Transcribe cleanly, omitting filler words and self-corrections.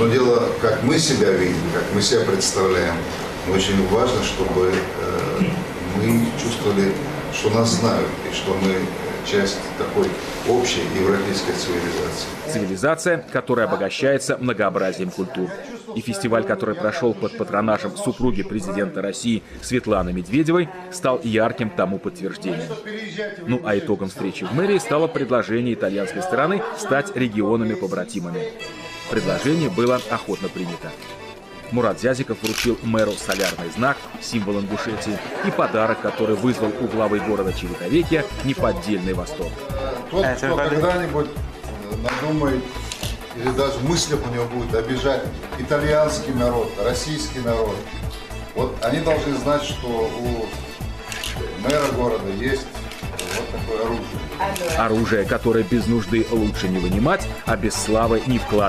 Одно дело, как мы себя видим, как мы себя представляем. Но очень важно, чтобы мы чувствовали, что нас знают и что мы часть такой общей европейской цивилизации. Цивилизация, которая обогащается многообразием культур. И фестиваль, который прошел под патронажем супруги президента России Светланы Медведевой, стал ярким тому подтверждением. Ну а итогом встречи в мэрии стало предложение итальянской стороны стать регионами-побратимами. Предложение было охотно принято. Мурат Зязиков вручил мэру солярный знак, символ Ингушетии, и подарок, который вызвал у главы города Чивитовекья неподдельный восторг. Тот, кто когда-нибудь надумает, или даже в мыслях у него будет обижать итальянский народ, российский народ, вот они должны знать, что у мэра города есть вот такое оружие. Оружие, которое без нужды лучше не вынимать, а без славы не вкладывать.